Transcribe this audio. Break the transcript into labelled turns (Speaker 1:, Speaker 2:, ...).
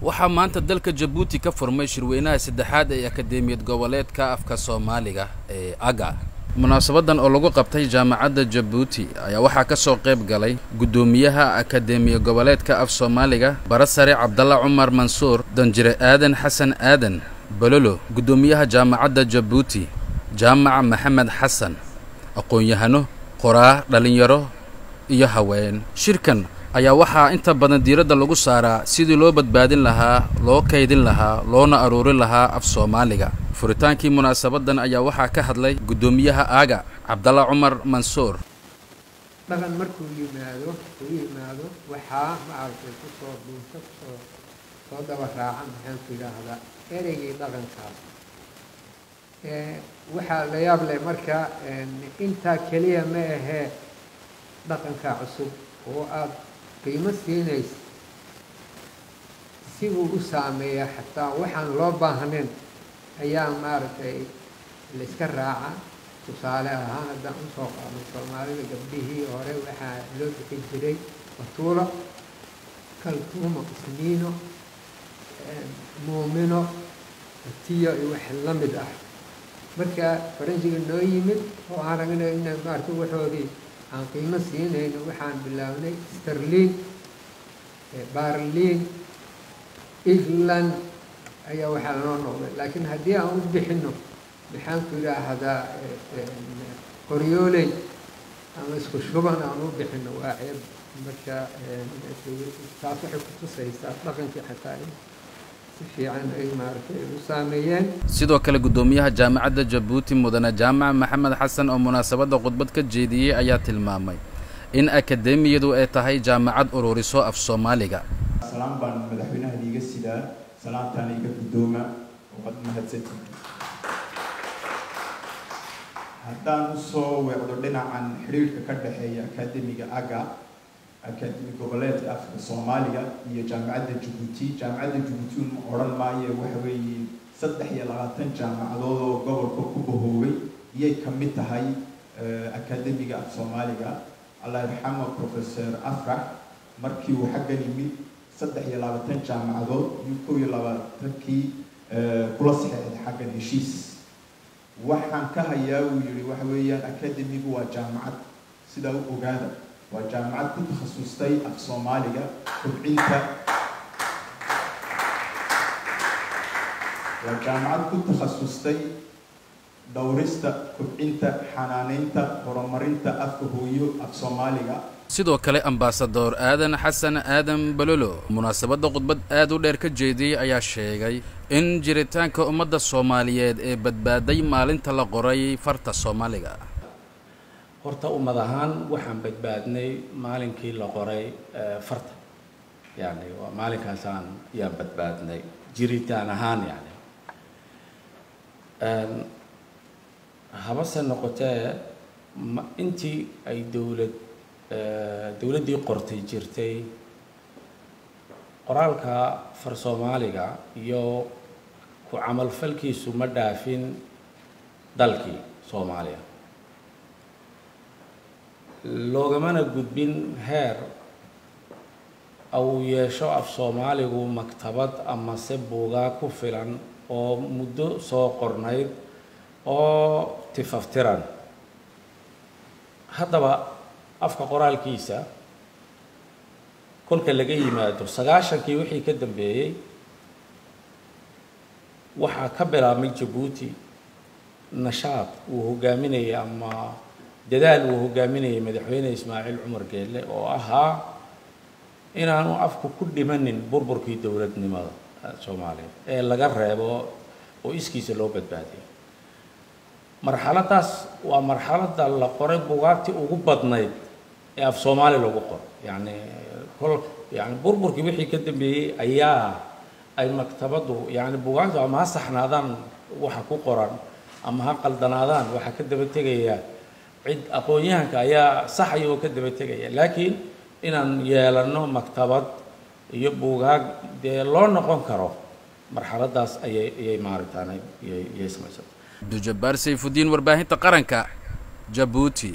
Speaker 1: waxaa maanta dalka Djibouti ka furmay shirweynaha saddexaad ee Akadeemiyad Goboleedka Afka Soomaaliga ee AGA. munaasabadan oo lagu qabtay jaamacadda Djibouti ayaa waxaa ka soo qayb galay gudoomiyaha Akadeemiyad Goboleedka Af Soomaaliga Barasare Cabdalla Cumar Mansuur, Danjire Aadan Xasan Aadan Balolo, gudoomiyaha jaamacadda Djibouti Jaamac Maxamed Xasan, aqoon-yahano, qoraa, dhalinyaro iyo haween. Shirkan ayaa waxaa inta badan diiradda lagu saaraa sidii loo badbaadin lahaa, loo kaydin lahaa, loona aruurin lahaa af Soomaaliga. furitaankii munaasabadan ayaa waxaa ka hadlay gudoomiyaha AGA Cabdalla Cumar Mansuur.
Speaker 2: dhaqan markuu yimaado waxaa maaragtay ku soo dhuunta soo daba raacan maxaan ku yiraahdaa ereygii dhaqankaas. waxaa la yaab leh marka intaa keliya ma ahee dhaqanka cusub oo aad qiimo siinaysa si uu u saameeya xataa waxaan loo baahnayn ayaa maaragtay la iska raaca. tusaale ahaan haddaan u soo qaadno Soomaalida gabdhihii hore waxaa loo bixin jiray batuulo, kaltuumo, isniino, muumino, tiyo iyo wax la mid ah. marka faranjiga noo yimid oo aan ragnay in maaragtay waxoodii aan qiimo siinayno waxaan bilaabnay sterling, barlin, England ayaa waxaa loo noqday. laakiin haddii aan u bixino maxaan ku yiraahdaa qoryooley ama isku shuban aan u bixino waa ceeb. marka taas waxay ku tusaysaa dhaqankii xataa si fiican ay maaragtay u saameeyeen.
Speaker 1: sidoo kale gudoomiyaha jaamacadda Djibouti Mudane Jaamac Maxamed Xasan oo munaasabada khudbad ka jeediyay ayaa tilmaamay in akadeemiyadu ay tahay jaamacad ururiso af Soomaaliga.
Speaker 3: salaam baan madaxweynaha diiga sidaa, salaamtaan iga gudooma oo mahadsantiin. haddaan u soo weecdo dhinacan xiriirka ka dhaxeeya akadeemiga AGA Akadeemi Goboleedka Afka Soomaaliga iyo jaamacadda Djibouti. jaamacadda Djibouti ma oran maayo waxa weeye 23 jaamacadood oo gobolka ku bahoobay iyay ka mid tahay akadeemiga Af Soomaaliga. Allah yarxamo Professor Afrax markii uu xaggan yimid 23 jaamacadood iyo 22kii kula saxeexay xaggan heshiis. waxaan ka hayaa uu yiri waxa weeyaan akadeemigu waa jaamacad sida uu ogaada waa jaamacad ku takhasustay af Soomaaliga kobcinta waa jaamacad ku takhasustay dhowrista kobcinta xanaaneynta horumarinta afka hooyo af Soomaaliga.
Speaker 1: sidoo kale ambaasador Aadan Xasan Aadan Balolo munaasabada khudbad aad u dheer ka jeediyay ayaa sheegay in jiritaanka ummadda Soomaaliyeed ee badbaaday maalinta la qoray farta Soomaaliga.
Speaker 4: horta ummad ahaan waxaan badbaadnay maalinkii la qoray farta, yani waa maalinkaas aan yaa badbaadnay jiritaan ahaan. yani habase noqotee intii ay dowladdii qortay jirtay qoraalka far Soomaaliga iyo ku camalfalkiisu ma dhaafin dalkii Soomaaliya, loogamana gudbin heer au yeesho af Soomaaligu maktabad ama se buugaa ku filan oo muddo soo qornayd oo tifaftiran. haddaba afka qoraalkiisa kolka laga yimaado 90kii wixii ka dambeeyay waxaa ka bilaabmay Djibouti nashaad uu hogaaminayay ama dadaal uu hogaaminayay madaxweyne Ismaaciil Cumar Geelle oo ahaa inaanu afku ku dhimanin burburkii dowladnimada Soomaaliya ee laga reebo oo iskiisa loo badbaadiyo. marxaladaas waa marxaladda la qoray buugaagtii ugu badnayd ee af Soomaali lagu qoro. yani burburkii wixii ka dambeeyay ayaa ay maktabadu yani buugaagtu ama ha saxnaadaan waxa ku qoran ama ha qaldanaadaan waxa ka daba tegaya cid aqoon-yahanka ayaa saxaya oo ka daba tegaya. laakiin inaan yeelano maktabad iyo buugaag dee loo noqon karo marxaladaas ayay maaragtaan ayay samaysatay.
Speaker 1: Abdul Jabbaar Sayfuddin, warbaahinta qaranka, Djibouti.